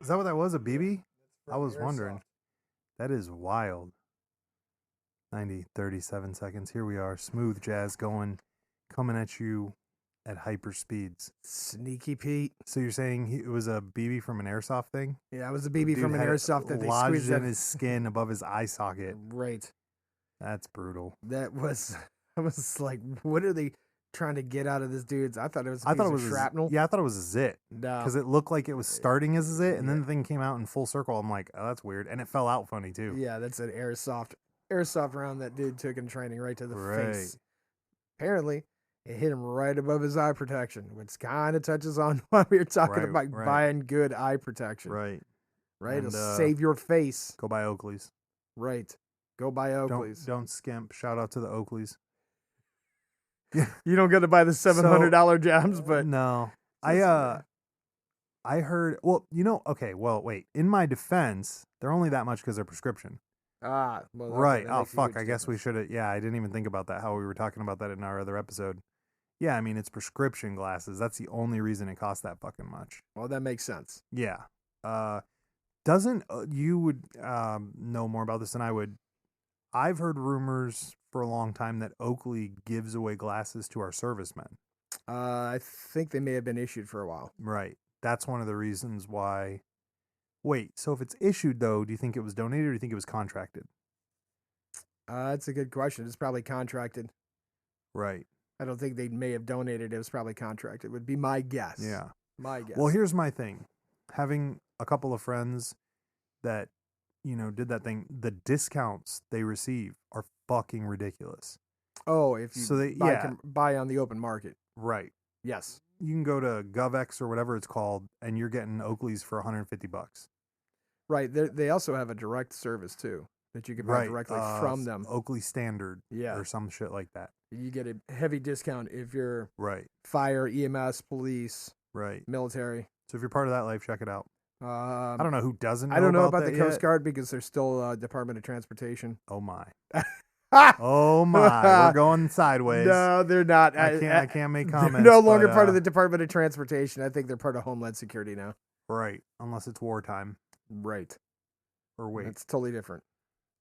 Is that what that was? A BB? I was wondering. That is wild. 90, 37 seconds. Here we are. Smooth jazz coming at you at hyper speeds. Sneaky Pete. So you're saying it was a BB from an airsoft thing? Yeah, it was a BB Dude from an had it airsoft that they lodged squeezed in out. his skin above his eye socket. Right. That's brutal. That was. I was like, what are they trying to get out of this dude's? I thought it was. I thought it was shrapnel. Yeah, I thought it was a zit. No. Because it looked like it was starting as a zit, and then the thing came out in full circle. I'm like, oh, that's weird. And it fell out funny, too. Yeah, that's an airsoft round that dude took in training right to the Right. face. Apparently, it hit him right above his eye protection, which kind of touches on what we were talking about buying good eye protection. Right. Right? And, It'll save your face. Go buy Oakley's. Right. Go buy Oakley's. Don't skimp. Shout out to the Oakley's. You don't get to buy the $700 jobs, but no. I heard, well, okay, well, wait. In my defense, they're only that much because they're prescription. Well, right. Oh, fuck. I guess we should have. Yeah, I didn't even think about that, how we were talking about that in our other episode. Yeah, I mean, it's prescription glasses. That's the only reason it costs that fucking much. Well, that makes sense. Yeah. Doesn't, you would know more about this than I would. I've heard rumors for a long time that Oakley gives away glasses to our servicemen. I think they may have been issued for a while. Right. That's one of the reasons why. Wait, so if it's issued, though, do you think it was donated or do you think it was contracted? That's a good question. It's probably contracted. Right. I don't think they may have donated. It was probably contracted, would be my guess. Yeah. My guess. Well, here's my thing. Having a couple of friends that, did that thing, the discounts they receive are fucking ridiculous. Oh, if you can buy on the open market. Right. Yes. You can go to GovX or whatever it's called, and you're getting Oakley's for $150. Right. They also have a direct service, too, that you can buy directly from them. Oakley Standard or some shit like that. You get a heavy discount if you're right. fire, EMS, police, right, military. So if you're part of that life, check it out. I don't know who doesn't know I don't know about that the Coast Guard because they're still Department of Transportation. Oh, my. Oh, my. We're going sideways. No, they're not. I can't make comments. They're no longer part of the Department of Transportation. I think they're part of Homeland Security now. Right. Unless it's wartime. Right. Or wait. It's totally different.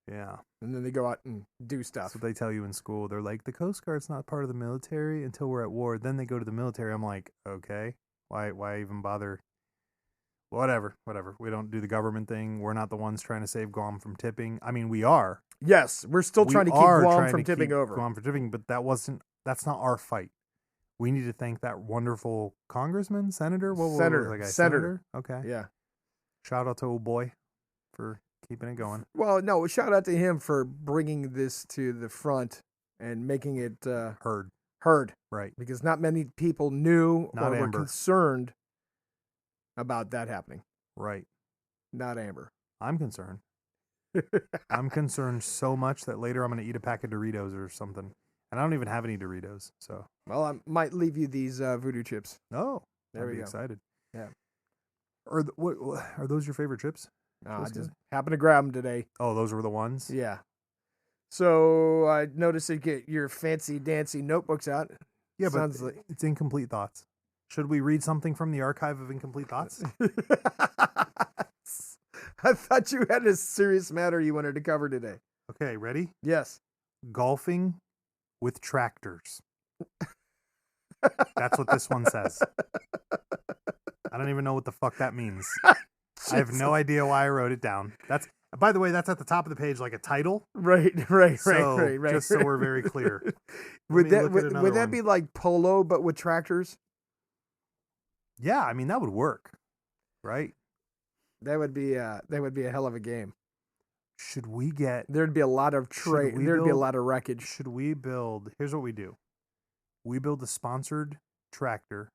Yeah. And then they go out and do stuff. That's what they tell you in school. They're like, the Coast Guard's not part of the military until we're at war. Then they go to the military. I'm like, okay. Why even bother? Whatever. We don't do the government thing. We're not the ones trying to save Guam from tipping. I mean, we are. Yes, we're still trying to keep Guam from tipping over. Guam from tipping, but that's not our fight. We need to thank that wonderful congressman, senator? Senator. Okay. Yeah. Shout out to old boy for keeping it going. Well, no, shout out to him for bringing this to the front and making it heard. Right. Because not many people knew or were concerned about that happening. Right. Not Amber. I'm concerned. I'm concerned so much that later I'm going to eat a pack of Doritos or something. And I don't even have any Doritos. So. Well, I might leave you these voodoo chips. Oh, there we go. Excited. Yeah. Are those your favorite chips? I just happened to grab them today. Oh, those were the ones? Yeah. So I noticed you get your fancy dancy notebooks out. Yeah, but it's Incomplete Thoughts. Should we read something from the archive of Incomplete Thoughts? I thought you had a serious matter you wanted to cover today. Okay, ready? Yes. Golfing with tractors. That's what this one says. I don't even know what the fuck that means. I have no idea why I wrote it down. By the way, that's at the top of the page like a title. Right. Just so we're very clear. Would that be like polo but with tractors? Yeah, I mean that would work. Right? That would be a hell of a game. Should we get There'd be a lot of there'd be a lot of wreckage. Should we build Here's what we do. We build a sponsored tractor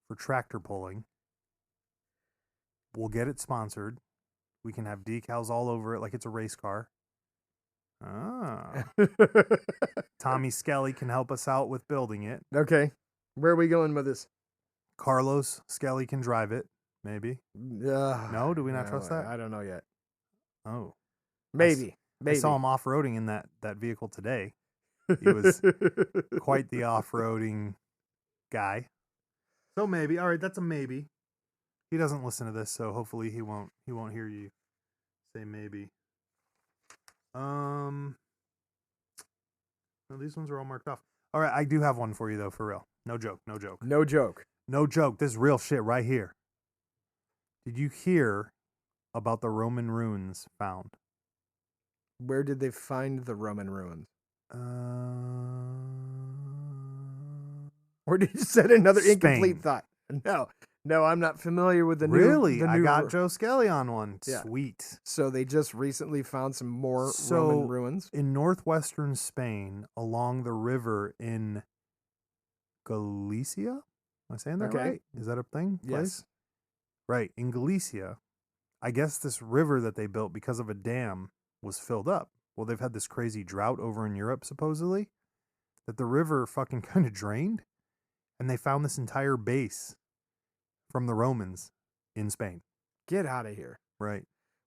for tractor pulling. We'll get it sponsored. We can have decals all over it like it's a race car. Tommy Skelly can help us out with building it. Okay. Where are we going with this? Carlos Skelly can drive it, maybe. No? Do we not trust that? I don't know yet. Oh. Maybe. I saw him off-roading in that vehicle today. He was quite the off-roading guy. So maybe. All right, that's a maybe. He doesn't listen to this, so hopefully he won't hear you say maybe. No, these ones are all marked off. All right, I do have one for you though, for real. No joke. No joke. No joke. This is real shit right here. Did you hear about the Roman ruins found? Where did they find the Roman ruins? Or did you set another Spain. Incomplete thought? No, I'm not familiar with the new. Really? I got Joe Skelly on one. Yeah. Sweet. So they just recently found some more Roman ruins in northwestern Spain, along the river in Galicia. Am I saying that right? Is that a thing? Yes. Place? Right. In Galicia, I guess this river that they built because of a dam was filled up. Well, they've had this crazy drought over in Europe, supposedly, that the river fucking kind of drained, and they found this entire base from the Romans in Spain. Get out of here. Right.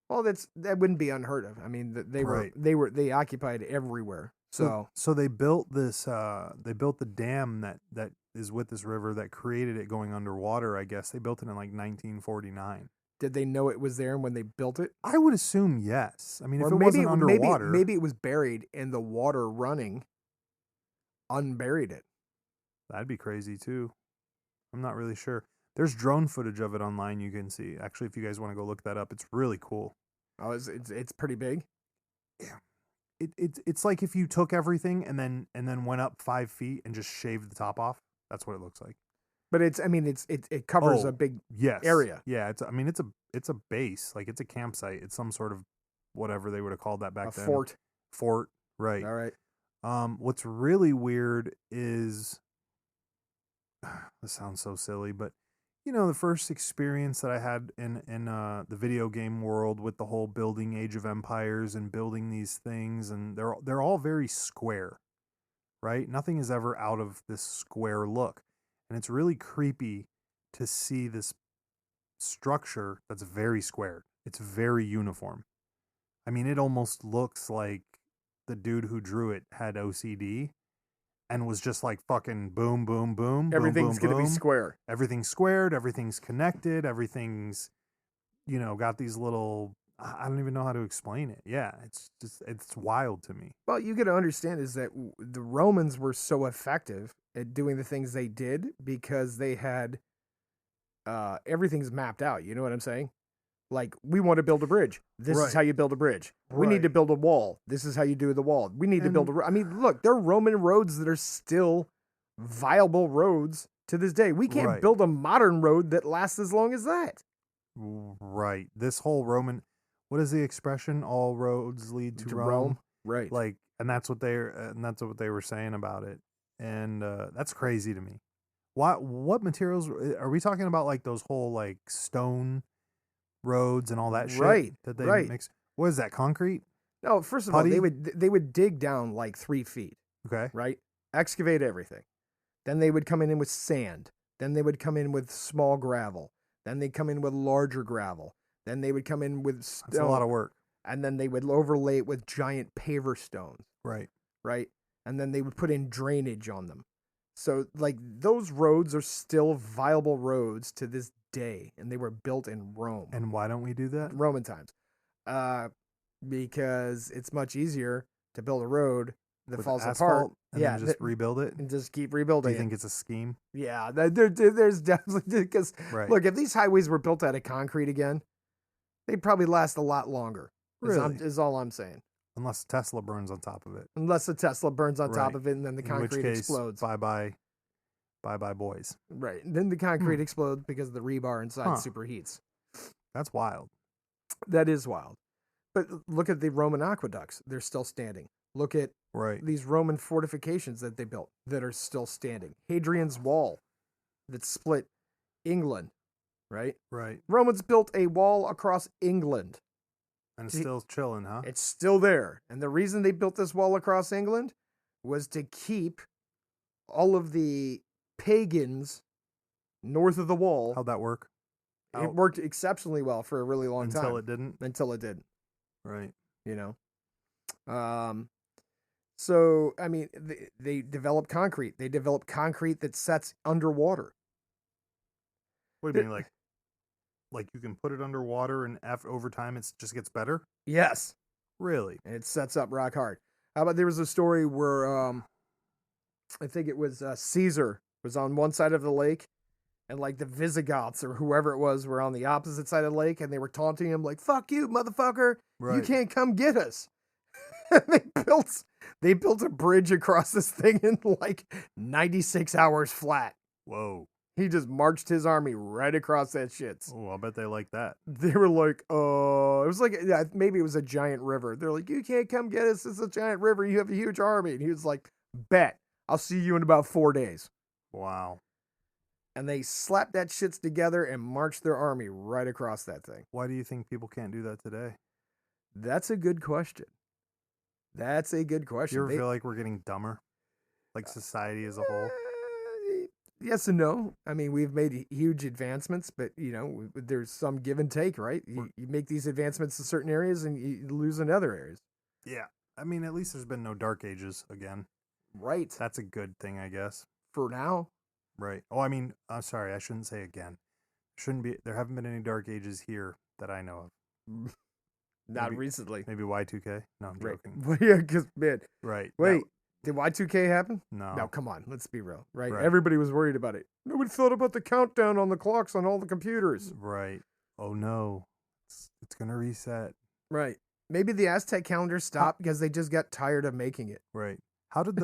Well, that wouldn't be unheard of. I mean, they occupied everywhere. So they built this. They built the dam that is with this river that created it going underwater. I guess they built it in like 1949. Did they know it was there when they built it? I would assume yes. I mean, if it wasn't underwater, maybe it was buried and the water running unburied it. That'd be crazy too. I'm not really sure. There's drone footage of it online you can see. Actually, if you guys want to go look that up, it's really cool. Oh, it's pretty big? Yeah. It's like if you took everything and then went up 5 feet and just shaved the top off. That's what it looks like. But it covers a big area. Yeah, it's a base, like it's a campsite. It's some sort of whatever they would have called that back then. Fort, right. All right. What's really weird is this sounds so silly, but you know, the first experience that I had in the video game world with the whole building Age of Empires and building these things, and they're all very square, right? Nothing is ever out of this square look. And it's really creepy to see this structure that's very square. It's very uniform. I mean, it almost looks like the dude who drew it had OCD and was just like fucking boom, boom, boom. Everything's going to be square. Everything's squared. Everything's connected. Everything's, got these little, I don't even know how to explain it. Yeah, it's wild to me. Well, you got to understand is that the Romans were so effective at doing the things they did because they had everything's mapped out. You know what I'm saying? Like, we want to build a bridge. This is how you build a bridge. We need to build a wall. This is how you do the wall. We need to build I mean, look, there are Roman roads that are still viable roads to this day. We can't build a modern road that lasts as long as that. Right. This whole Roman, what is the expression? All roads lead to Rome. Right. Like, and that's what they were saying about it. And that's crazy to me. What materials are we talking about? Like those whole like stone roads and all that shit that they mix. What is that? Concrete? No, first of all, they would dig down like 3 feet. Okay. Right. Excavate everything. Then they would come in with sand. Then they would come in with small gravel. Then they'd come in with larger gravel. Then they would come in with stone. That's a lot of work. And then they would overlay it with giant paver stones. Right. Right. And then they would put in drainage on them. So, like, those roads are still viable roads to this day, and they were built in Rome. And why don't we do that? Roman times. Because it's much easier to build a road that falls apart. And then just rebuild it? And just keep rebuilding it. Do you think it's a scheme? Yeah, there's definitely, because, look, if these highways were built out of concrete again, they'd probably last a lot longer. Really? Is all I'm saying. Unless Tesla burns on top of it. Unless the Tesla burns on top of it and then the concrete explodes. Bye-bye boys. Right. Then the concrete explodes because the rebar inside superheats. That's wild. That is wild. But look at the Roman aqueducts. They're still standing. Look at these Roman fortifications that they built that are still standing. Hadrian's Wall that split England. Right? Right. Romans built a wall across England. And it's still chilling, huh? It's still there. And the reason they built this wall across England was to keep all of the pagans north of the wall. How'd that work? It worked exceptionally well for a really long time. Until it didn't? Until it didn't. Right. You know? So, I mean, they developed concrete. They developed concrete that sets underwater. What do you mean, like like you can put it underwater and over time it just gets better? Yes. Really? It sets up rock hard. How about there was a story where I think it was Caesar was on one side of the lake, and like the Visigoths or whoever it was were on the opposite side of the lake, and they were taunting him like, "Fuck you, motherfucker! You Right. can't come get us." And they built a bridge across this thing in like 96 hours flat. Whoa. He just marched his army right across that shit. Oh, I bet they like that. They were like, it was like, yeah, maybe it was a giant river. They're like, "You can't come get us. It's a giant river. You have a huge army." And he was like, "Bet. I'll see you in about 4 days." Wow. And they slapped that shits together and marched their army right across that thing. Why do you think people can't do that today? That's a good question. That's a good question. You ever feel like we're getting dumber? Like society as a whole? Yes and no. I mean, we've made huge advancements, but, there's some give and take, right? You make these advancements in certain areas and you lose in other areas. Yeah. I mean, at least there's been no dark ages again. Right. That's a good thing, I guess. For now. Right. Oh, I mean, I'm sorry. I shouldn't say again. There haven't been any dark ages here that I know of. Not recently. Maybe Y2K? No, I'm joking. Well, yeah, because, man. Right. Wait, did Y2K happen? No. No, come on. Let's be real. Right? Right. Everybody was worried about it. Nobody thought about the countdown on the clocks on all the computers. Right. Oh, no. It's going to reset. Right. Maybe the Aztec calendar stopped because they just got tired of making it. Right. How did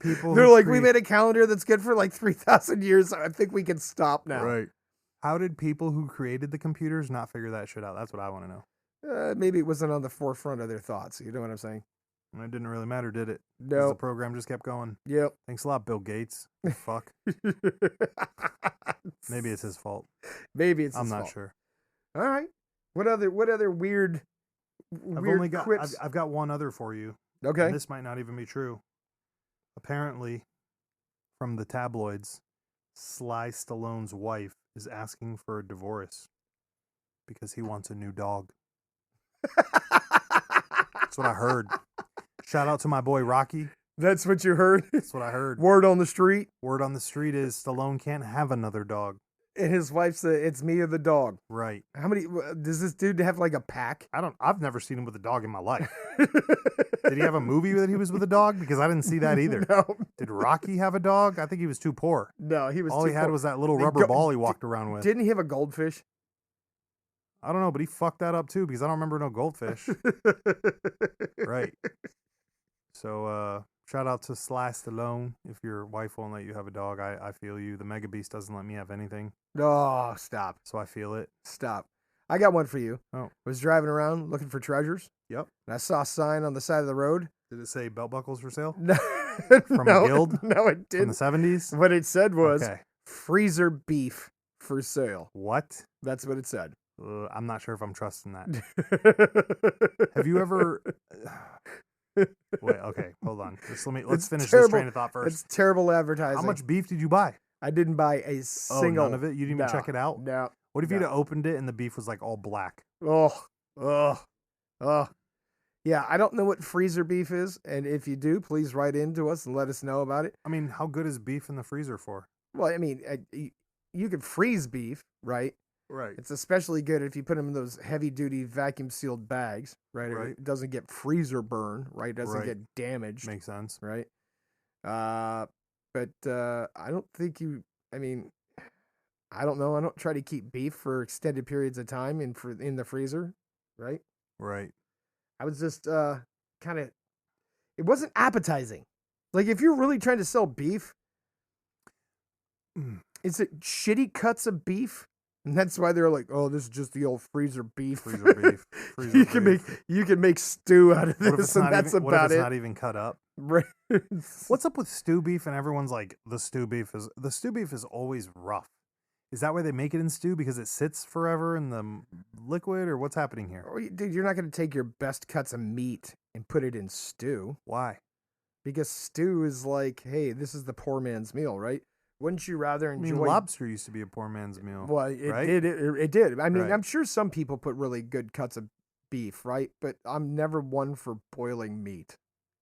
people... They're like, we made a calendar that's good for like 3,000 years. So I think we can stop now. Right. How did people who created the computers not figure that shit out? That's what I want to know. Maybe it wasn't on the forefront of their thoughts. You know what I'm saying? And it didn't really matter, did it? No. The program just kept going. Yep. Thanks a lot, Bill Gates. Fuck. Maybe it's his fault. Maybe it's his I'm fault. not sure. All right. What other weird quips? I've got one other for you. Okay. And this might not even be true. Apparently, from the tabloids, Sly Stallone's wife is asking for a divorce because he wants a new dog. That's what I heard. Shout out to my boy Rocky. That's what you heard? That's what I heard. Word on the street? Word on the street is Stallone can't have another dog. And his wife said, "It's me or the dog." Right. How many does this dude have, like a pack? I've never seen him with a dog in my life. Did he have a movie that he was with a dog? Because I didn't see that either. No. Did Rocky have a dog? I think he was too poor. No, he was All too he had poor. was that little rubber ball he walked around with. Didn't he have a goldfish? I don't know, but he fucked that up too because I don't remember no goldfish. Right. So, shout out to Sly Stallone. If your wife won't let you have a dog, I feel you. The Mega Beast doesn't let me have anything. Oh, stop. So I feel it. Stop. I got one for you. Oh. I was driving around looking for treasures. Yep. And I saw a sign on the side of the road. Did it say belt buckles for sale? No. From a guild? No, it From didn't. the 70s? What it said was Okay. freezer beef for sale. What? That's what it said. I'm not sure if I'm trusting that. Have you ever... Wait, okay, hold on. Let's finish this train of thought first. It's terrible advertising. How much beef did you buy? I didn't buy a single. Oh, none of it? You didn't even check it out? No. What if you'd have opened it and the beef was like all black? Oh. Yeah, I don't know what freezer beef is, and if you do, please write into us and let us know about it. I mean, how good is beef in the freezer for? Well, I mean, you could freeze beef, right? Right. It's especially good if you put them in those heavy-duty vacuum-sealed bags, right? Right. It doesn't get freezer burn, right? It doesn't get damaged. Makes sense. Right? But I don't think I mean, I don't know. I don't try to keep beef for extended periods of time in the freezer, right? Right. I was just kind of, it wasn't appetizing. Like, if you're really trying to sell beef, is it shitty cuts of beef? And that's why they're like, "Oh, this is just the old freezer beef." Freezer beef. You can make stew out of this, and that's what if about it's it. not even cut up? Right. What's up with stew beef? And everyone's like, the stew beef is always rough. Is that why they make it in stew, because it sits forever in the liquid, or what's happening here? Oh, dude, you're not going to take your best cuts of meat and put it in stew. Why? Because stew is like, hey, this is the poor man's meal, right? Wouldn't you rather enjoy... I mean, lobster used to be a poor man's meal. Well, it right? did. It did. I mean, Right. I'm sure some people put really good cuts of beef, right? But I'm never one for boiling meat,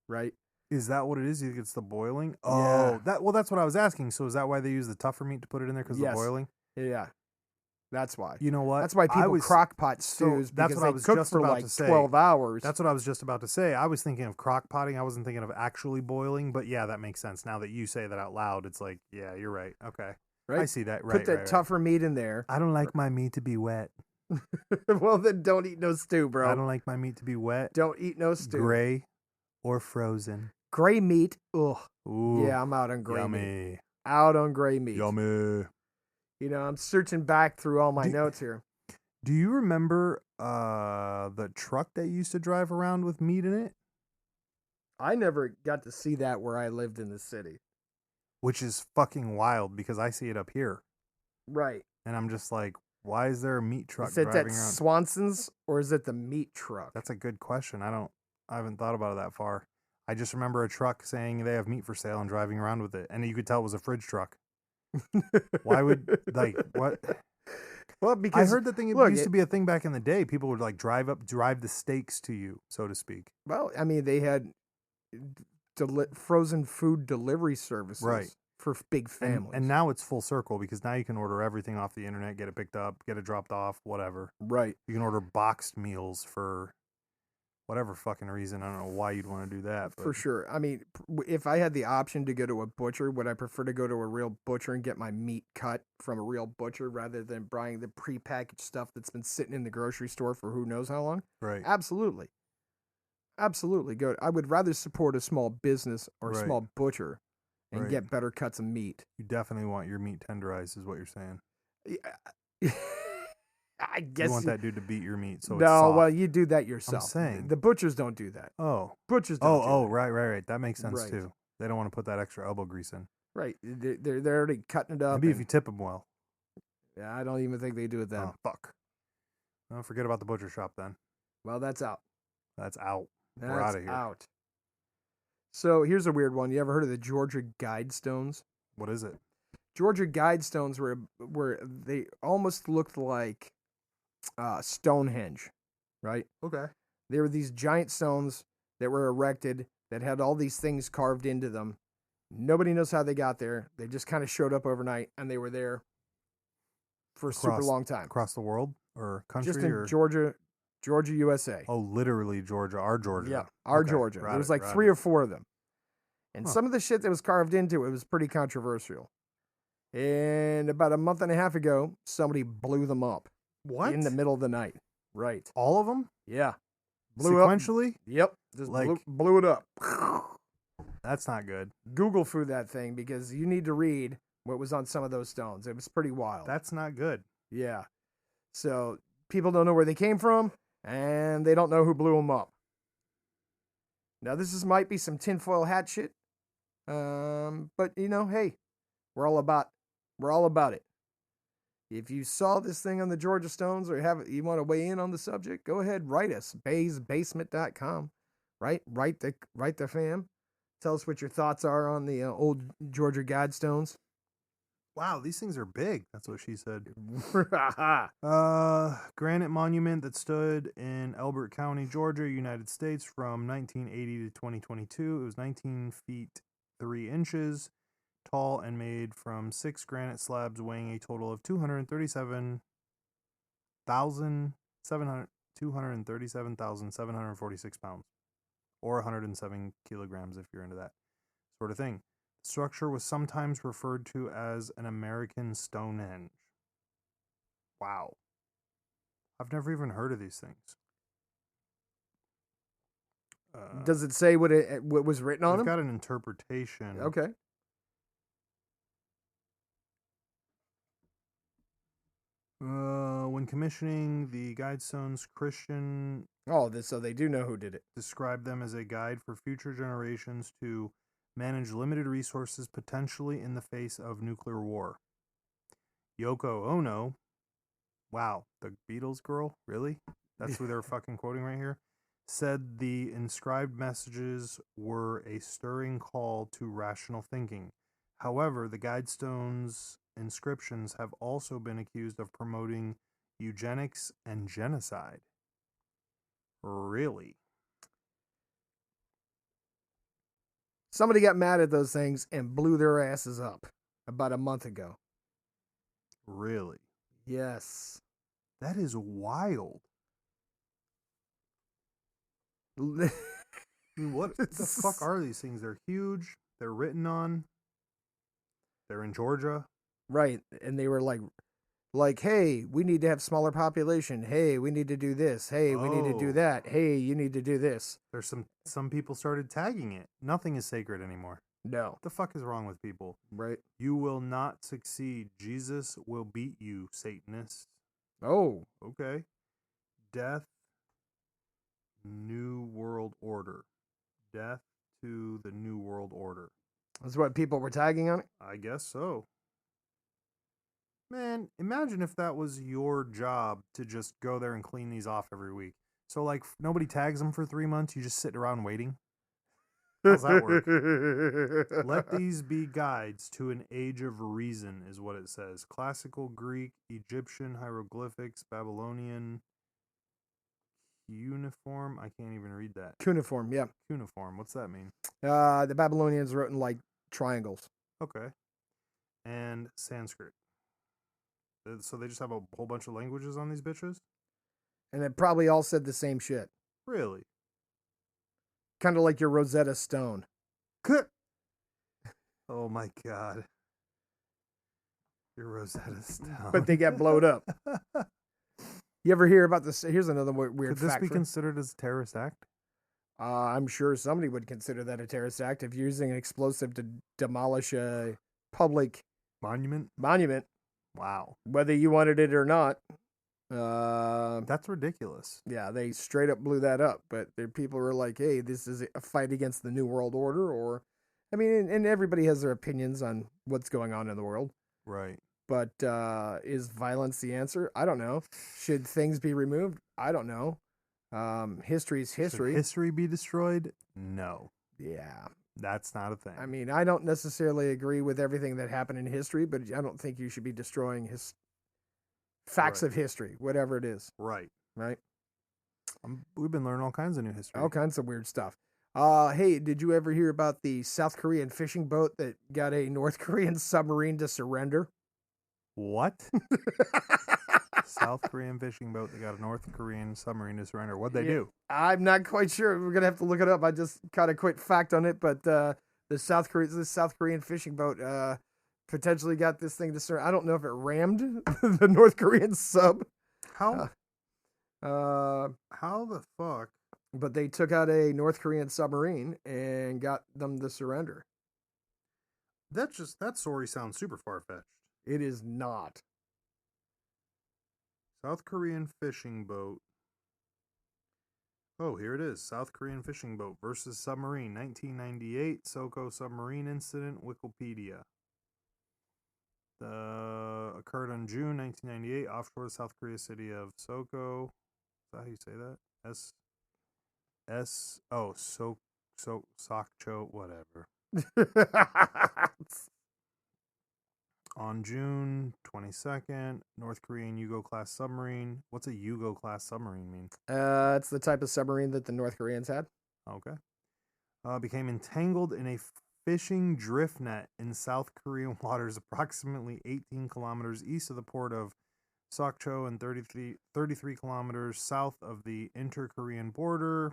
right? Is that what it is? You think it's the boiling? Yeah. Oh, that's what I was asking. So is that why they use the tougher meat to put it in there, because of the Yes. boiling? Yeah, that's why. You know what? That's why people crock pot so stews that's because what I they was cook just for about like to say. 12 hours. That's what I was just about to say. I was thinking of crock potting. I wasn't thinking of actually boiling, but yeah, that makes sense. Now that you say that out loud, it's like, yeah, you're right. Okay. right? I see that. Put Right, that right. tougher meat in there. I don't like my meat to be wet. Well, then don't eat no stew, bro. I don't like my meat to be wet, Don't eat no stew. gray, or frozen. Gray meat. Ugh. Ooh, Yeah, I'm out on gray meat. yummy. Out on gray meat. Yummy. You know, I'm searching back through all my notes here. Do you remember the truck that used to drive around with meat in it? I never got to see that where I lived in the city. Which is fucking wild because I see it up here. Right. And I'm just like, why is there a meat truck Is it driving at around? Swanson's or is it the meat truck? That's a good question. I haven't thought about it that far. I just remember a truck saying they have meat for sale and driving around with it. And you could tell it was a fridge truck. Why would, like, what? Well, because I heard that thing used to be a thing back in the day. People would like drive the steaks to you, so to speak. Well, I mean, they had frozen food delivery services Right. for big families. And now it's full circle because now you can order everything off the internet, get it picked up, get it dropped off, whatever. Right. You can order boxed meals for whatever fucking reason. I don't know why you'd want to do that. But For sure. I mean, if I had the option to go to a butcher, would I prefer to go to a real butcher and get my meat cut from a real butcher rather than buying the prepackaged stuff that's been sitting in the grocery store for who knows how long? Right. Absolutely. Absolutely. Go. I would rather support a small business or a Right. small butcher and Right. get better cuts of meat. You definitely want your meat tenderized, is what you're saying. I guess You want that dude to beat your meat so it's no, soft. well, you do that yourself. saying. The butchers don't do that. Oh. Butchers don't do that. Right. That makes sense Right. too. They don't want to put that extra elbow grease in. Right. They're already cutting it up. Maybe if and- you tip them well. yeah, I don't even think they do it then. Oh, fuck. No, forget about the butcher shop then. Well, that's out. That's out. That's We're outta here. out. So here's a weird one. You ever heard of the Georgia Guidestones? What is it? Georgia Guidestones were they almost looked like Stonehenge, right? Okay. They were these giant stones that were erected that had all these things carved into them. Nobody knows how they got there. They just kind of showed up overnight, and they were there for a super long time. Across the world or country? Just in or... Georgia, USA. Oh, literally Georgia, our Georgia. Yeah, our Okay, Georgia. got There was it, like got 3 it. or 4 of them. And Huh. some of the shit that was carved into it was pretty controversial. And about a month and a half ago, somebody blew them up What? in the middle of the night. Right. All of them? Yeah. Blew up. Sequentially? Yep. Just Like- blew it up. That's not good. Google through that thing because you need to read what was on some of those stones. It was pretty wild. That's not good. Yeah. So people don't know where they came from and they don't know who blew them up. Now might be some tinfoil hat shit. But you know, hey, we're all about it. If you saw this thing on the Georgia Stones or you want to weigh in on the subject, go ahead, write us, baysbasement.com. Right? Write the fam. Tell us what your thoughts are on the old Georgia Guidestones. Wow, these things are big. That's what she said. Right. Granite monument that stood in Elbert County, Georgia, United States from 1980 to 2022. It was 19 feet 3 inches tall and made from 6 granite slabs weighing a total of 237,746 pounds, or 107 kilograms if you're into that sort of thing. The structure was sometimes referred to as an American Stonehenge. Wow. I've never even heard of these things. Does it say what was written on I've them? got an interpretation. Okay. When commissioning the Guidestones, Christian Oh, so they do know who did it. described them as a guide for future generations to manage limited resources potentially in the face of nuclear war. Yoko Ono, wow, the Beatles girl, really? That's who they're fucking quoting right here. Said the inscribed messages were a stirring call to rational thinking. However, the Guidestones inscriptions have also been accused of promoting eugenics and genocide. Really? Somebody got mad at those things and blew their asses up about a month ago. Really? Yes. That is wild. I mean, what the fuck are these things? They're huge. They're written on. They're in Georgia. Right. And they were like, hey, we need to have smaller population. Hey, we need to do this. Hey, we need to do Oh. that. Hey, you need to do this. There's some people started tagging it. Nothing is sacred anymore. No. What the fuck is wrong with people? Right. You will not succeed. Jesus will beat you, Satanists. Oh. Okay. Death, New World Order. Death to the New World Order. That's what people were tagging on it? I guess so. Man, imagine if that was your job to just go there and clean these off every week. So, like, nobody tags them for 3 months. You just sit around waiting. How's that work? Let these be guides to an age of reason, is what it says. Classical Greek, Egyptian, hieroglyphics, Babylonian, cuneiform. I can't even read that. Cuneiform, yeah. Cuneiform. What's that mean? The Babylonians wrote in like triangles. Okay. And Sanskrit. So they just have a whole bunch of languages on these bitches? And it probably all said the same shit. Really? Kind of like your Rosetta Stone. Oh my god. Your Rosetta Stone. But they got blowed up. You ever hear about this? Here's another weird Could this fact. be considered as a terrorist act? I'm sure somebody would consider that a terrorist act if you're using an explosive to demolish a public Monument? Wow. whether you wanted it or not. That's ridiculous. Yeah, they straight up blew that up. But there people were like, "Hey, this is a fight against the New World Order," or, I mean, and everybody has their opinions on what's going on in the world. Right. But is violence the answer? I don't know. Should things be removed? I don't know. History's history. Should history be destroyed? No. Yeah. That's not a thing. I mean, I don't necessarily agree with everything that happened in history, but I don't think you should be destroying facts Right. of history, whatever it is. Right. Right? We've been learning all kinds of new history. All kinds of weird stuff. Hey, did you ever hear about the South Korean fishing boat that got a North Korean submarine to surrender? What? South Korean fishing boat that got a North Korean submarine to surrender. What'd they do? I'm not quite sure. We're gonna have to look it up. I just got a quick fact on it, but the South Korean fishing boat potentially got this thing to surrender. I don't know if it rammed the North Korean sub. How Uh, how the fuck? but they took out a North Korean submarine and got them to surrender. That story sounds super far fetched. It is not. South Korean fishing boat. Oh, here it is. South Korean fishing boat versus submarine. 1998 Soko submarine incident. Wikipedia. Occurred on June 1998 offshore the South Korea city of Soko. Is that how you say that? Sokcho, whatever. On June 22nd, North Korean Yugo-class submarine. What's a Yugo-class submarine mean? It's the type of submarine that the North Koreans had. Okay. Became entangled in a fishing drift net in South Korean waters approximately 18 kilometers east of the port of Sokcho and 33 kilometers south of the inter-Korean border.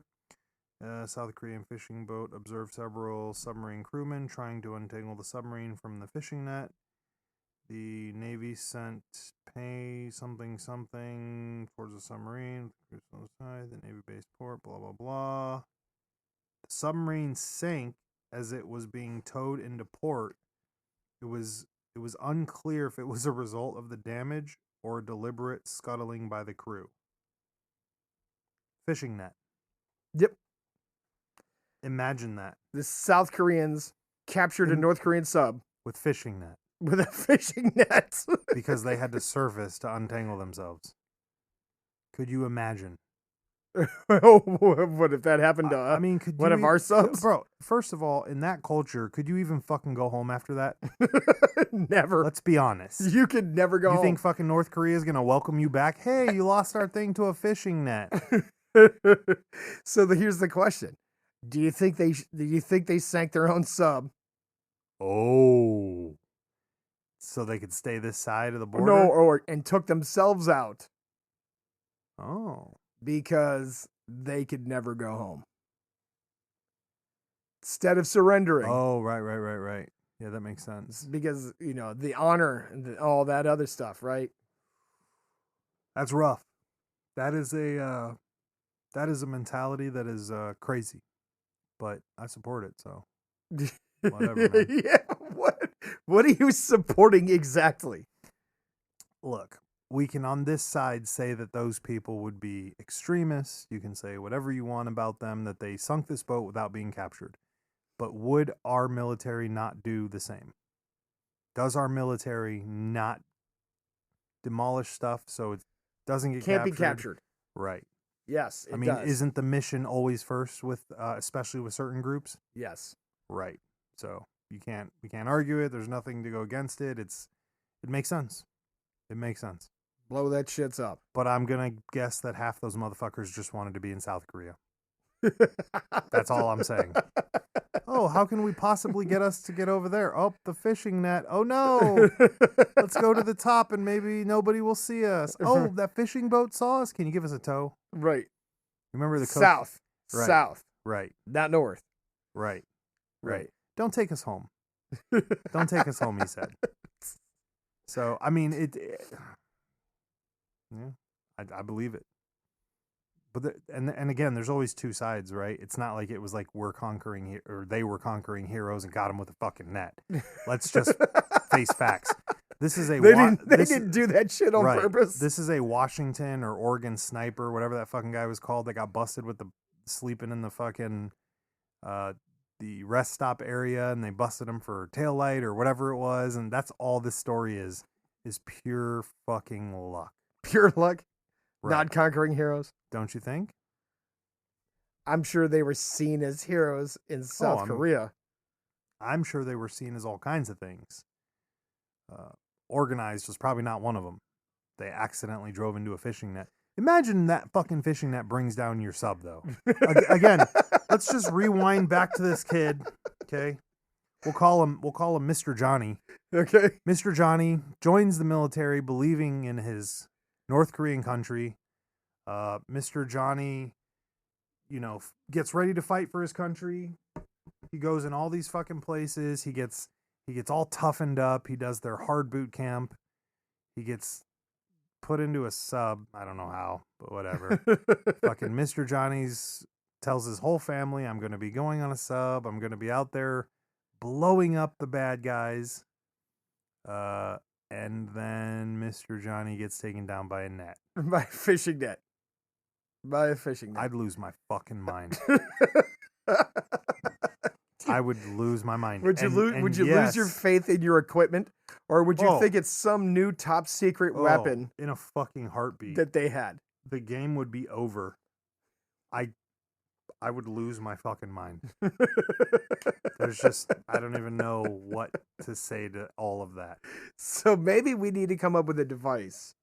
South Korean fishing boat observed several submarine crewmen trying to untangle the submarine from the fishing net. The Navy sent pay something towards the submarine. The Navy-based port, blah, blah, blah. The submarine sank as it was being towed into port. It was unclear if it was a result of the damage or a deliberate scuttling by the crew. Fishing net. Yep. Imagine that. The South Koreans captured a North Korean sub with fishing net. With a fishing net. Because they had to surface to untangle themselves. Could you imagine? What if that happened to I mean, could one of our subs? Bro, first of all, in that culture, could you even fucking go home after that? Never. Let's be honest. You could never go You home. think fucking North Korea is going to welcome you back? Hey, you lost our thing to a fishing net. So here's the question. Do you think they sank their own sub? Oh. So they could stay this side of the border? No, and took themselves out Oh. because they could never go home. Instead of surrendering. Oh, right. Yeah, that makes sense. Because, the honor and all that other stuff, right? That's rough. That is a mentality that is crazy. But I support it, so whatever, man. Yeah, what are you supporting exactly? Look, we can on this side say that those people would be extremists. You can say whatever you want about them, that they sunk this boat without being captured. But would our military not do the same? Does our military not demolish stuff so it doesn't get Can't captured? be captured. Right. Yes, I mean, isn't the mission always first with, especially with certain groups? Yes. Right. So we can't argue it. There's nothing to go against it. It makes sense. It makes sense. Blow that shits up. But I'm gonna guess that half those motherfuckers just wanted to be in South Korea. That's all I'm saying. Oh, how can we possibly get us to get over there? Oh, the fishing net. Oh no. Let's go to the top and maybe nobody will see us. Oh, that fishing boat saw us. Can you give us a tow? Right. Remember the coast? South. Right. South. Right. Not north. Right. Right. Don't take us home. Don't take us home, he said. So, I mean, yeah, I believe it. But and again, there's always two sides, right? It's not like it was like we're conquering or they were conquering heroes and got them with a fucking net. Let's just face facts. This is They didn't do that shit on purpose. This is a Washington or Oregon sniper, whatever that fucking guy was called, that got busted with the sleeping in the fucking the rest stop area, and they busted him for taillight or whatever it was, and that's all this story is pure fucking luck. Pure luck. Right. Not conquering heroes. Don't you think? I'm sure they were seen as heroes in South Korea. I'm sure they were seen as all kinds of things. Organized was probably not one of them. They accidentally drove into a fishing net. Imagine that fucking fishing net brings down your sub, though. Again, let's just rewind back to this kid. Okay, we'll call him Mr. Johnny. Okay, Mr. Johnny joins the military, believing in his North Korean country. Mr. Johnny, gets ready to fight for his country. He goes in all these fucking places. He gets all toughened up. He does their hard boot camp. He gets put into a sub. I don't know how, but whatever. Fucking Mr. Johnny's tells his whole family, I'm going to be going on a sub. I'm going to be out there blowing up the bad guys. And then Mr. Johnny gets taken down by a net. By a fishing net. I'd lose my fucking mind. I would lose my mind. Would you lose your faith in your equipment? Or would you think it's some new top secret weapon? In a fucking heartbeat. That they had. The game would be over. I would lose my fucking mind. There's just, I don't even know what to say to all of that. So maybe we need to come up with a device.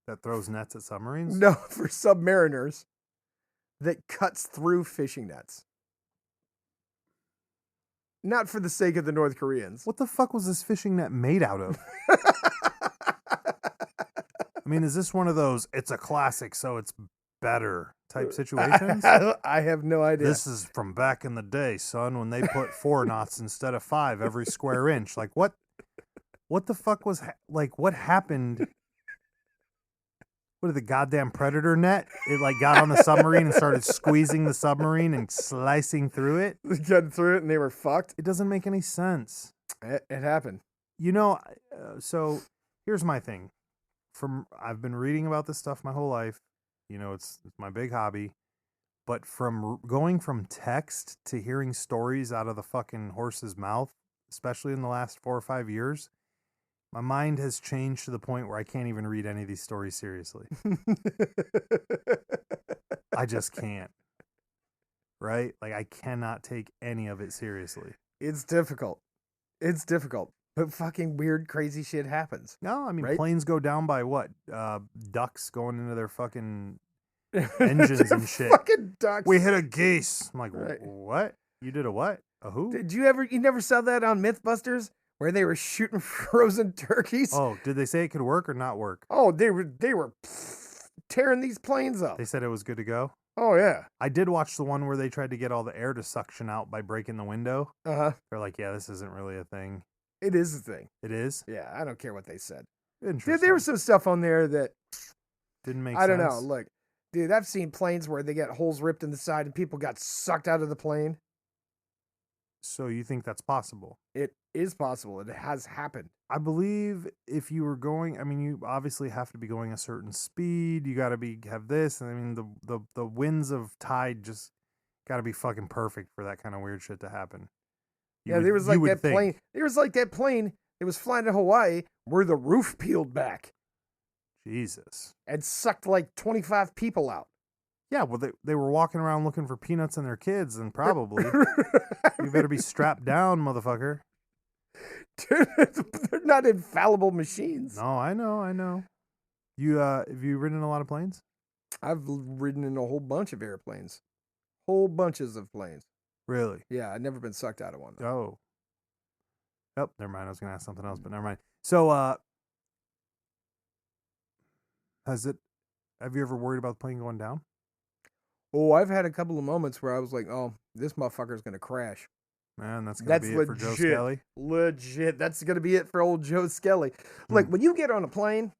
That throws nets at submarines? No, for submariners. That cuts through fishing nets. Not for the sake of the North Koreans. What the fuck was this fishing net made out of? I mean, is this one of those, it's a classic, so it's better type situations? I have no idea. This is from back in the day, son, when they put 4 knots instead of 5 every square inch. Like, what the fuck was, what happened? What, the goddamn Predator net? It, got on the submarine and started squeezing the submarine and slicing through it? They got through it and they were fucked? It doesn't make any sense. It happened. So here's my thing. I've been reading about this stuff my whole life. It's my big hobby. But from going from text to hearing stories out of the fucking horse's mouth, especially in the last 4 or 5 years, my mind has changed to the point where I can't even read any of these stories seriously. I just can't. Right? I cannot take any of it seriously. It's difficult. But fucking weird, crazy shit happens. No, I mean, right? Planes go down by what? Ducks going into their fucking engines and shit. Fucking ducks. We hit a geese. I'm like, right. What? You did a what? A who? You never saw that on Mythbusters? where they were shooting frozen turkeys. Oh, did they say it could work or not work? Oh, they were tearing these planes up. They said it was good to go. Oh yeah. I did watch the one where they tried to get all the air to suction out by breaking the window. Uh-huh. They're like, yeah, this isn't really a thing. It is a thing. It is? Yeah, I don't care what they said. Interesting. Dude, there was some stuff on there that Didn't make I sense. don't know. Look, dude, I've seen planes where they get holes ripped in the side and people got sucked out of the plane. So you think that's possible? It is possible. It has happened. I believe if you were going, I mean, you obviously have to be going a certain speed. You got to have this. I mean, the winds of tide just got to be fucking perfect for that kind of weird shit to happen. There was like that plane. There was like that plane that was flying to Hawaii where the roof peeled back. Jesus. And sucked like 25 people out. Yeah, well, they were walking around looking for peanuts and their kids, and probably you better be strapped down, motherfucker. Dude, they're not infallible machines. No, I know. You have you ridden in a lot of planes? I've ridden in a whole bunch of airplanes, whole bunches of planes. Really? Yeah, I've never been sucked out of one. Oh. Oh, never mind. I was gonna ask something else, but never mind. So, have you ever worried about the plane going down? Oh, I've had a couple of moments where I was like, "Oh, this motherfucker's gonna crash." Man, that's gonna be it for Joe Skelly. Legit. That's gonna be it for old Joe Skelly. Like when you get on a plane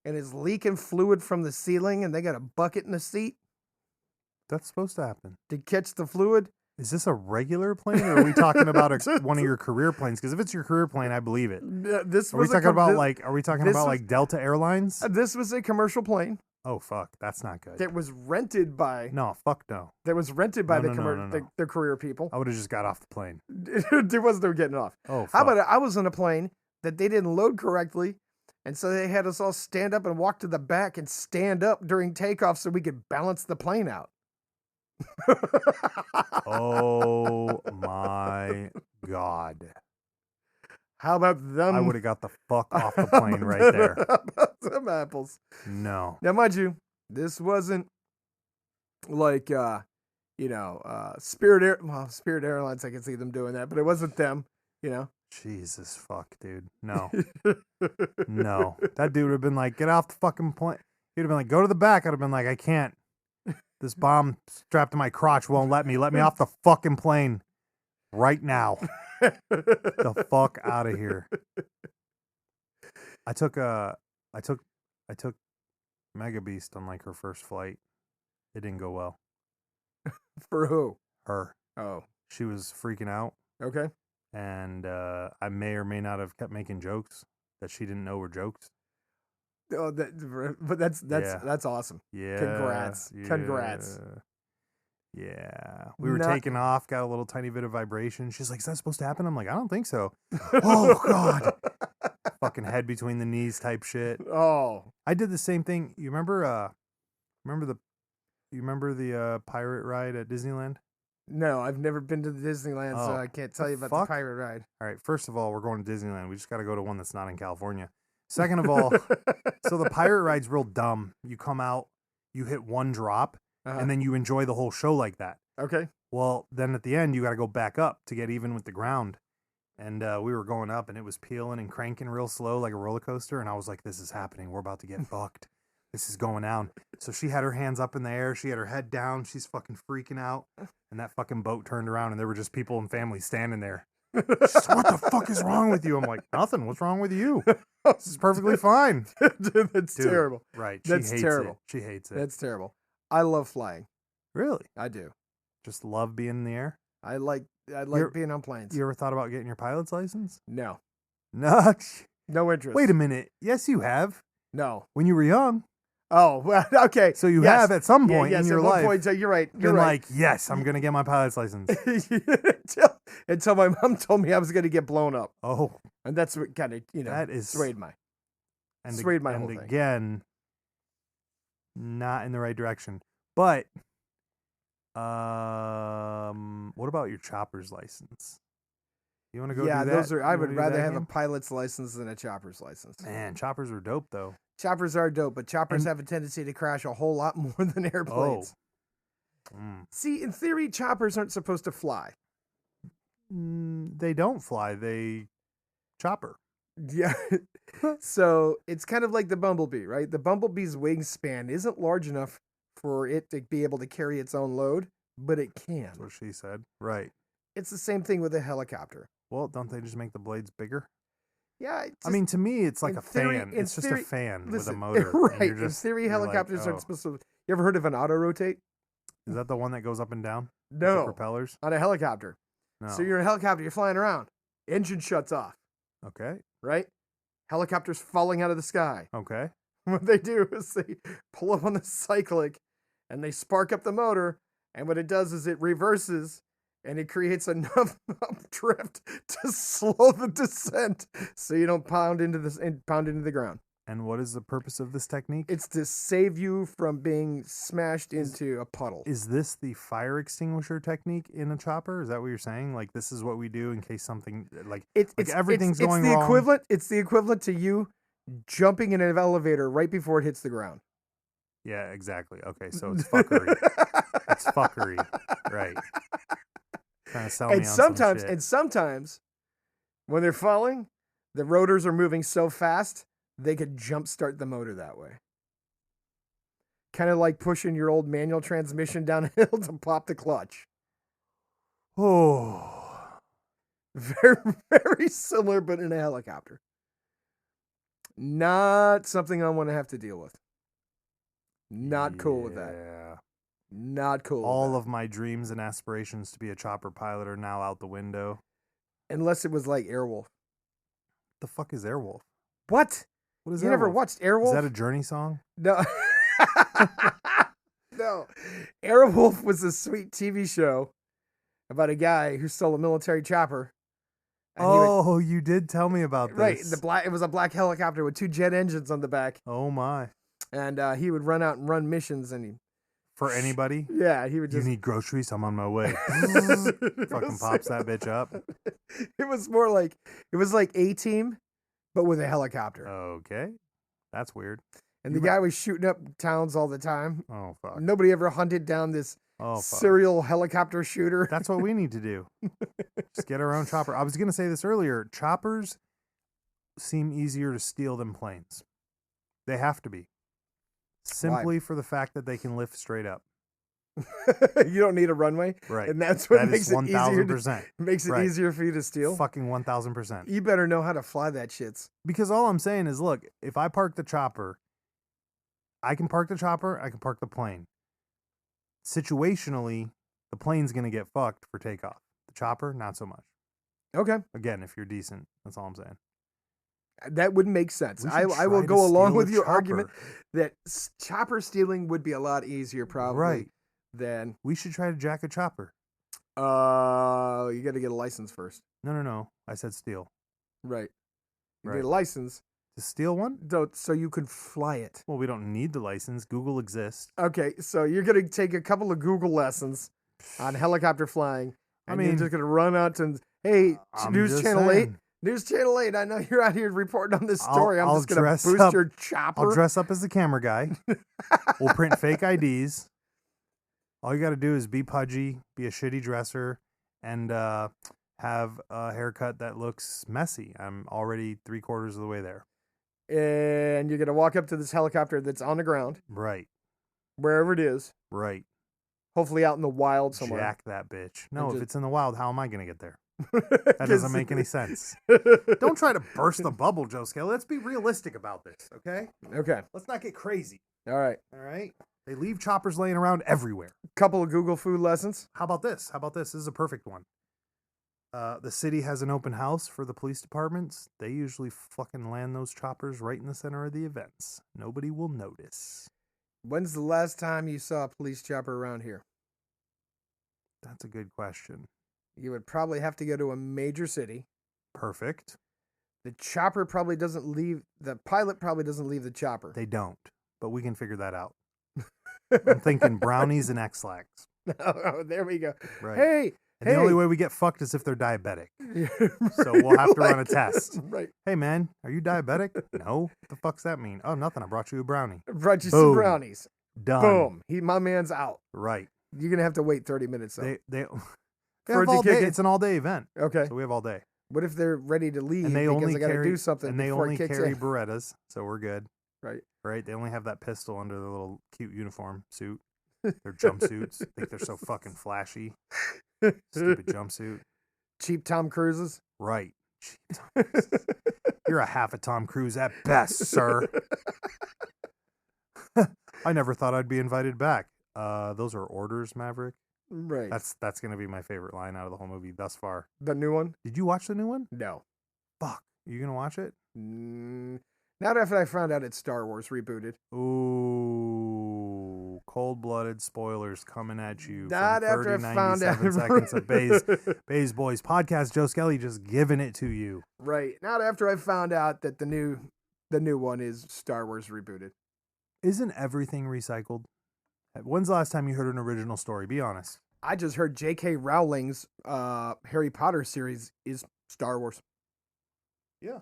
and it's leaking fluid from the ceiling and they got a bucket in the seat That's supposed to happen. to catch the fluid. Is this a regular plane, or are we talking about one of your career planes? Because if it's your career plane, I believe it. This Are we was talking about this, like? Are we talking this about was- like Delta Airlines? this was a commercial plane Oh fuck, that's not good. that was rented by No, fuck no. the No. the career people. I would have just got off the plane. There wasn't no getting off. Oh, fuck. How about I was on a plane that they didn't load correctly, and so they had us all stand up and walk to the back and stand up during takeoff so we could balance the plane out. Oh my god! How about them? I would have got the fuck off the plane right there. How about some apples? No. Now, mind you, this wasn't like Spirit Airlines. I can see them doing that, but it wasn't them. Jesus fuck, dude. No. No. That dude would have been like, get off the fucking plane. He'd have been like, go to the back. I'd have been like, I can't. This bomb strapped to my crotch won't let me. Let me off the fucking plane right now. The fuck out of here. I took Mega Beast on like her first flight. It didn't go well. For who? Her. Oh, She was freaking out, okay. and I may or may not have kept making jokes that she didn't know were jokes. Oh, but that's awesome. Yeah. Congrats. Yeah. We were Not- taking off, got a little tiny bit of vibration. She's like, is that supposed to happen? I'm like, I don't think so. Oh, God. Fucking head between the knees type shit. Oh, I did the same thing. You remember the pirate ride at Disneyland? no, I've never been to Disneyland, so Oh, I can't tell you about fuck? the pirate ride. All right, first of all, we're going to Disneyland. We just got to go to one that's not in California. Second of all, so the pirate ride's real dumb. You come out, you hit one drop, Uh-huh. and then you enjoy the whole show like that. Okay. Well, then at the end, you got to go back up to get even with the ground. And we were going up, and it was peeling and cranking real slow like a roller coaster. And I was like, this is happening. We're about to get fucked. This is going down. So she had her hands up in the air. She had her head down. She's fucking freaking out. And that fucking boat turned around, and there were just people and families standing there. She's, what the fuck is wrong with you? I'm like, nothing. What's wrong with you? This is perfectly fine. Dude, that's Dude, terrible. Right. That's she hates terrible. it. She hates it. That's terrible. I love flying. Really? I do. Just love being in the air? I like You're- being on planes. You ever thought about getting your pilot's license? No. No. No interest. Wait a minute. Yes, you have. No. When you were young. Oh, well, okay. So you Yes. have at some Yeah, point yes, in your at one life point, so you're right. You're been right. like, yes, I'm going to get my pilot's license. until my mom told me I was going to get blown up. Oh, And that's what kind of, that is swayed my. and swayed my and whole thing. again, not in the right direction. But what about your chopper's license? You want to go Yeah, do that? those are. I You would wanna do rather that have a again? pilot's license than a chopper's license. Man, choppers are dope though. Choppers are dope, but choppers And- have a tendency to crash a whole lot more than airplanes. See, in theory, choppers aren't supposed to fly. They don't fly. They chopper. Yeah. So it's kind of like the bumblebee, right? The bumblebee's wingspan isn't large enough for it to be able to carry its own load, but it can. That's what she said. Right. It's the same thing with a helicopter. Well, don't they just make the blades bigger? Yeah. I mean, to me, it's like in a theory- fan. in It's just a theory- fan with a listen, motor. right? And you're just, in theory, you're like, helicopters oh. aren't supposed to. You ever heard of an auto rotate? Is that the one that goes up and down? With the No, propellers? on a helicopter. No. So you're in a helicopter, you're flying around, engine shuts off, Okay. right? Helicopter's falling out of the sky. Okay. What they do is they pull up on the cyclic and they spark up the motor, and what it does is it reverses and it creates enough drift to slow the descent so you don't pound into the ground. And what is the purpose of this technique? It's to save you from being smashed into a puddle. Is this the fire extinguisher technique in a chopper? Is that what you're saying? Like, this is what we do in case something, like everything's going the wrong? equivalent. It's the equivalent to you jumping in an elevator right before it hits the ground. Yeah, exactly. Okay, so it's fuckery. It's fuckery. Right. Trying to sell me on some shit. And sometimes, when they're falling, the rotors are moving so fast they could jumpstart the motor that way. Kind of like pushing your old manual transmission down a hill to pop the clutch. Oh. Very, very similar, but in a helicopter. Not something I want to have to deal with. Not cool with that. Yeah. Not cool. All of my dreams and aspirations to be a chopper pilot are now out the window. Unless it was like Airwolf. The fuck is Airwolf? What? What is You Airwolf? never watched Airwolf? Is that a Journey song? No. No. Airwolf was a sweet TV show about a guy who stole a military chopper. And Oh, you did tell me about this. right. It was a black helicopter with 2 jet engines on the back. Oh my. And he would run out and run missions, and For anybody? he would You just need groceries? I'm on my way. Fucking pops that bitch up. It was more like A-Team, but with a helicopter. Okay. That's weird. And the guy was shooting up towns all the time. Oh, fuck. Nobody ever hunted down this Oh, fuck. serial helicopter shooter. That's what we need to do. Just get our own chopper. I was going to say this earlier. Choppers seem easier to steal than planes. They have to be. Simply for the fact that they can lift straight up. You don't need a runway. Right. And that's what That makes is it easier. 1,000%. Makes it Right. easier for you to steal. Fucking 1,000%. You better know how to fly that shits. Because all I'm saying is, look, if I park the chopper, I can park the chopper, I can park the plane. Situationally, the plane's going to get fucked for takeoff. The chopper, not so much. Okay. Again, if you're decent, that's all I'm saying. That would make sense. We I should will try to go along steal with a your chopper. argument that chopper stealing would be a lot easier probably Right. than We should try to jack a chopper. you got to get a license first. No. I said steal. Right. You Right. get a license To steal one? so you can fly it. Well, we don't need the license. Google exists. Okay, so you're going to take a couple of Google lessons on helicopter flying. And you're mean, just going to run out and, hey, I'm News just Channel 8. saying. News Channel 8, I know you're out here reporting on this story. I'm I'll just going to dress boost up- your chopper. I'll dress up as the camera guy. We'll print fake IDs. All you got to do is be pudgy, be a shitty dresser, and have a haircut that looks messy. I'm already 3/4 of the way there. And you're going to walk up to this helicopter that's on the ground, Right. wherever it is, Right. hopefully out in the wild somewhere. Jack that bitch. No, if just- it's in the wild, how am I going to get there? That That doesn't make any sense. Don't try to burst the bubble, Joe Scale. Let's be realistic about this, okay? Okay. Let's not get crazy, All right. all right? They leave choppers laying around everywhere. Couple of Google food lessons. How about this? This is a perfect one. The city has an open house for the police departments. They usually fucking land those choppers right in the center of the events. Nobody will notice. When's the last time you saw a police chopper around here? That's a good question. You would probably have to go to a major city. Perfect. The pilot probably doesn't leave the chopper. They don't, but we can figure that out. I'm thinking brownies and X-Lax. Oh, there we go. Right. Hey, And the only way we get fucked is if they're diabetic. So we'll have to run a test. Right. Hey, man, are you diabetic? No. What the fuck's that mean? Oh, nothing. I brought you a brownie. Brought you some Boom. brownies. Done. Boom. My man's out. Right. You're gonna have to wait 30 minutes though. They For it have to all kick day. in. It's an all-day event. Okay. So we have all day. What if they're ready to leave And they because only they got to carry do something and they before only it kicks carry in? Berettas, so we're good. Right. Right? They only have that pistol under their little cute uniform suit. Their jumpsuits. Think they're so fucking flashy. Stupid jumpsuit. Cheap Tom Cruises. Right. Cheap Tom Cruise. You're a half a Tom Cruise at best, sir. I never thought I'd be invited back. Those are orders, Maverick. Right. That's gonna be my favorite line out of the whole movie thus far. The new one? Did you watch the new one? No. Fuck. You gonna watch it? Not after I found out it's Star Wars rebooted. Ooh, cold-blooded spoilers coming at you. Not from after I 30, found out. 97 seconds of Bays Boys podcast. Joe Skelly just giving it to you. Right. Not after I found out that the new one is Star Wars rebooted. Isn't everything recycled? When's the last time you heard an original story? Be honest. I just heard J.K. Rowling's Harry Potter series is Star Wars. Yeah,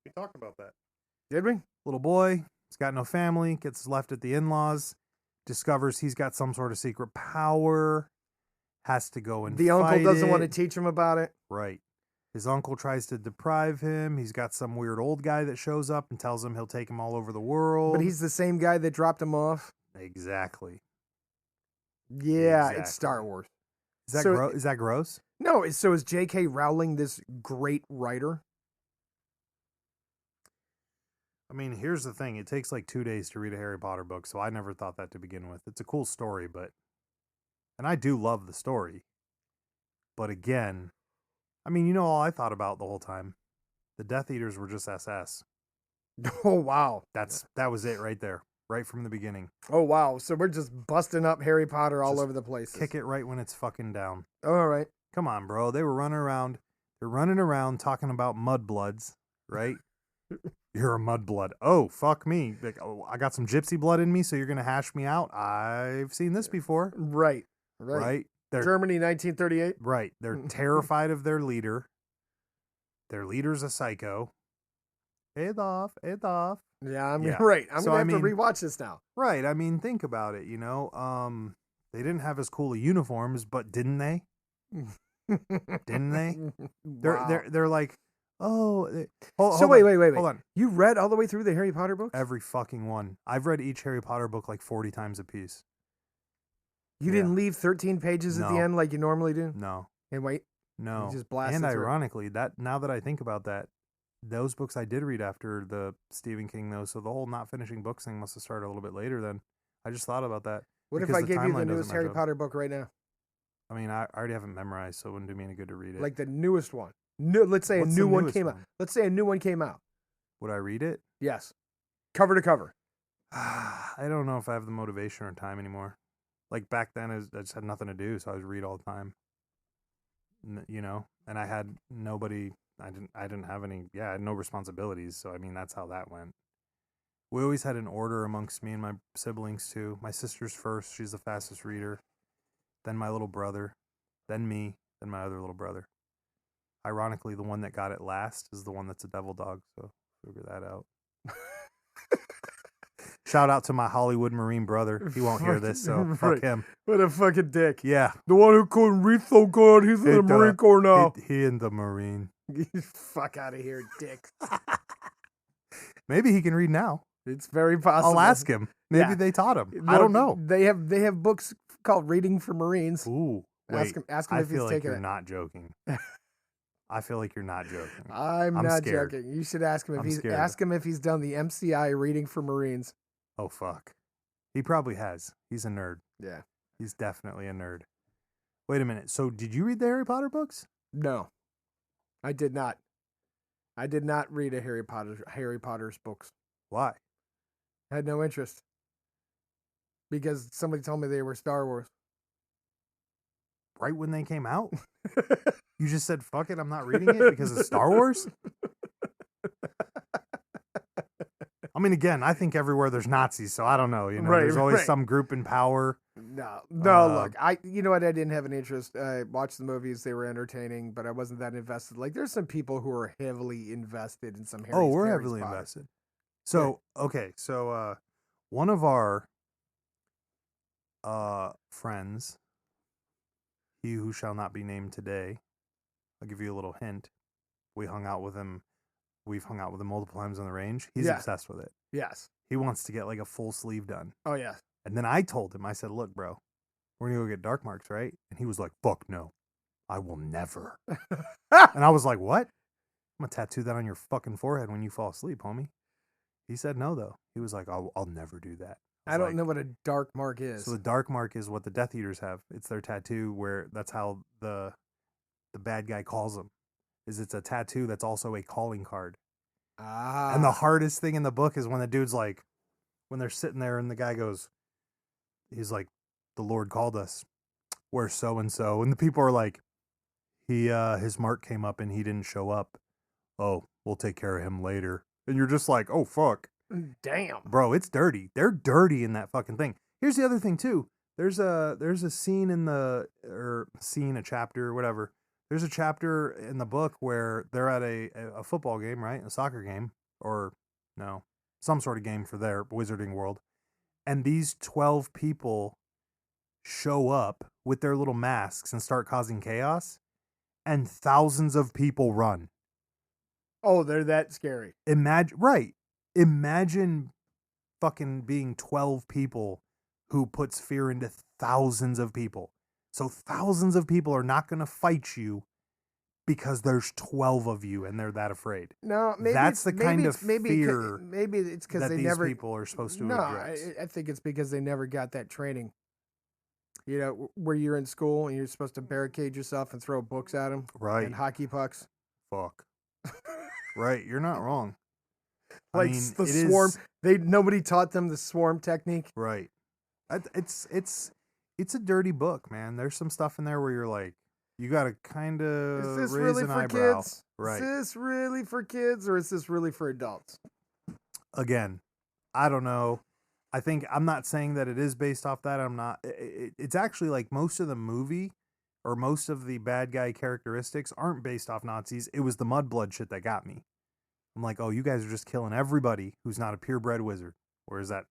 we talked about that. Did we? Little boy, he's got no family, gets left at the in-laws, discovers he's got some sort of secret power, has to go and The uncle doesn't want to it. teach him about it. Right. His uncle tries to deprive him. He's got some weird old guy that shows up and tells him he'll take him all over the world. But he's the same guy that dropped him off. Exactly. Yeah, Exactly. it's Star Wars. Is that So- is that gross? No, so is J.K. Rowling this great writer? I mean, here's the thing. It takes like 2 days to read a Harry Potter book, so I never thought that to begin with. It's a cool story, and I do love the story. But again, I mean, you know all I thought about the whole time? The Death Eaters were just SS. Oh, wow. That was it right there, right from the beginning. Oh, wow. So we're just busting up Harry Potter all Just over the place. Kick it right when it's fucking down. All right. Come on, bro. They were running around. They're running around talking about mudbloods, right? You're a mudblood. Oh, fuck me. Like, oh, I got some gypsy blood in me, so you're going to hash me out? I've seen this before. Right. Right? They're Germany, 1938. right. They're terrified of their leader. Their leader's a psycho. Adolf. Yeah, I mean, Yeah. right. I'm So, going to I have to mean- rewatch this now. Right. I mean, think about it, you know. They didn't have as cool uniforms, but didn't they? Didn't they? Wow. They're like, oh. Hold So on, wait. Hold on. You read all the way through the Harry Potter books? Every fucking one. I've read each Harry Potter book like 40 times a piece. You didn't leave 13 pages at the No. end like you normally do? No. And wait. No. just blasted and through it. ironically, that now that I think about that, those books I did read after the Stephen King though, so the whole not finishing books thing must have started a little bit later then. I just thought about that. What if because I the gave you the timeline newest doesn't Harry match up. Potter book right now? I mean, I already have it memorized, so it wouldn't do me any good to read it. Like the newest one. Let's say What's a the new one newest came out. one? Let's say a new one came out. Would I read it? Yes. Cover to cover. I don't know if I have the motivation or time anymore. Like back then, I just had nothing to do, so I would read all the time. You know, and I had nobody. I didn't have any. Yeah, I had no responsibilities. So I mean, that's how that went. We always had an order amongst me and my siblings too. My sister's first; she's the fastest reader. Then my little brother, then me, then my other little brother. Ironically, the one that got it last is the one that's a devil dog. So figure that out. Shout out to my Hollywood Marine brother. He won't hear this, so fuck Right. him. What a fucking dick. Yeah, The one who couldn't read so good, he's in the It, Marine Corps now. he in the Marine. Fuck out of here, dick. Maybe he can read now. It's very possible. I'll ask him. Maybe Yeah. they taught him. I don't know. They have books called Reading for Marines. Ooh, wait. Ask him I if he's feel like taking you're it. not joking. I feel like you're not joking. I'm I'm not scared. joking. You should ask him if I'm he's scared. ask him if he's done the MCI Reading for Marines. Oh fuck. He probably has. He's a nerd. Yeah. He's definitely a nerd. Wait a minute. So did you read the Harry Potter books? No, I did not. I did not read a Harry Potter's books. Why? I had no interest because somebody told me they were Star Wars. Right when they came out? You just said fuck it, I'm not reading it because of Star Wars? I mean, again, I think everywhere there's Nazis, so I don't know. You know, Right, there's always right. some group in power. No. Uh, Look, you know what? I didn't have an interest. I watched the movies; they were entertaining, but I wasn't that invested. Like, there's some people who are heavily invested in some Harry. Oh, we're Harry heavily Potter. invested. So, okay, so one of our friends, he who shall not be named today, I'll give you a little hint. We hung out with him. We've hung out with him multiple times on the range. He's Yeah. obsessed with it. Yes. He wants to get like a full sleeve done. Oh yeah. And then I told him, I said, look, bro, we're going to go get dark marks, right? And he was like, fuck no. I will never. And I was like, what? I'm going to tattoo that on your fucking forehead when you fall asleep, homie. He said no, though. He was like, I'll never do that. I don't know what a dark mark is. So the dark mark is what the Death Eaters have. It's their tattoo where that's how the bad guy calls them. It's a tattoo that's also a calling card. And the hardest thing in the book is when the dude's like, when they're sitting there and the guy goes, he's like, the Lord called us. We're so-and-so. And the people are like, his mark came up and he didn't show up. Oh, we'll take care of him later. And you're just like, oh, fuck. Damn. Bro, it's dirty. They're dirty in that fucking thing. Here's the other thing, too. There's a scene a chapter, whatever. There's a chapter in the book where they're at a football game, right? A soccer game. Or, no, some sort of game for their Wizarding World. And these 12 people show up with their little masks and start causing chaos. And thousands of people run. Oh, they're that scary. Imagine fucking being 12 people who puts fear into thousands of people. So thousands of people are not going to fight you because there's 12 of you and they're that afraid. No, maybe that's the kind of fear maybe it's because they these never people are supposed to No, address. I think it's because they never got that training. You know, where you're in school and you're supposed to barricade yourself and throw books at them, Right. And hockey pucks. Fuck. Right, you're not wrong. Like the swarm, nobody taught them the swarm technique. Right. It's a dirty book, man. There's some stuff in there where you're like, you got to kind of Is this raise really an for eyebrow. kids? Right. Is this really for kids or is this really for adults? Again, I don't know. I think I'm not saying that it is based off that. I'm not. It's actually like most of the movie or most of the bad guy characteristics aren't based off Nazis. It was the mudblood shit that got me. I'm like, oh, you guys are just killing everybody who's not a purebred wizard. Where does that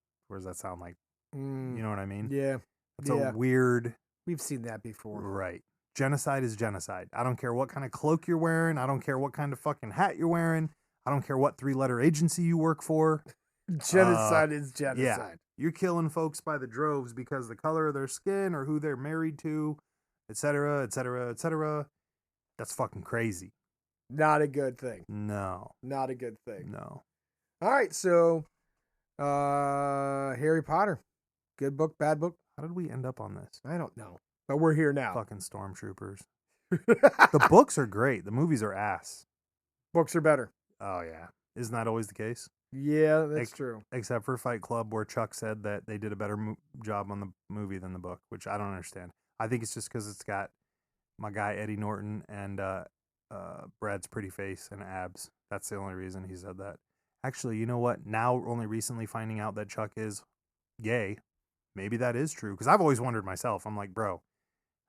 sound like? You know what I mean? Yeah. It's a weird. We've seen that before. Right. Genocide is genocide. I don't care what kind of cloak you're wearing. I don't care what kind of fucking hat you're wearing. I don't care what 3-letter agency you work for. Genocide is genocide. Yeah. You're killing folks by the droves because the color of their skin or who they're married to, etc., etc., etc. That's fucking crazy. Not a good thing. No. Not a good thing. No. All right, so Harry Potter. Good book, bad book? How did we end up on this? I don't know. But we're here now. Fucking stormtroopers. The books are great. The movies are ass. Books are better. Oh, yeah. Isn't that always the case? Yeah, that's true. Except for Fight Club, where Chuck said that they did a better job on the movie than the book, which I don't understand. I think it's just because it's got my guy Eddie Norton and Brad's pretty face and abs. That's the only reason he said that. Actually, you know what? Now, only recently finding out that Chuck is gay, maybe that is true. Because I've always wondered myself. I'm like, bro,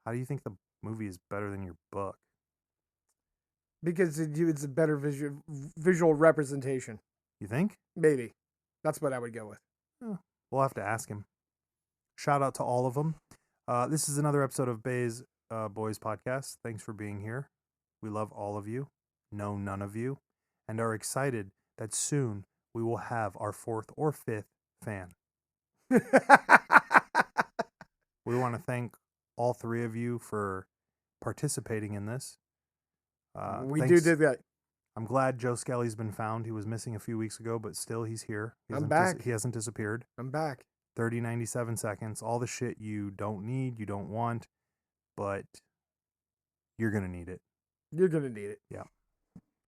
how do you think the movie is better than your book? Because it's a better visual representation. You think? Maybe. That's what I would go with. We'll have to ask him. Shout out to all of them. This is another episode of Bay's Boys Podcast. Thanks for being here. We love all of you. Know none of you. And are excited that soon we will have our 4th or 5th fan. We want to thank all 3 of you for participating in this. We do that. I'm glad Joe Skelly's been found. He was missing a few weeks ago, but still he's here. I'm back. He hasn't disappeared. I'm back. 30, 97 seconds. All the shit you don't need, you don't want, but you're going to need it. You're going to need it. Yeah.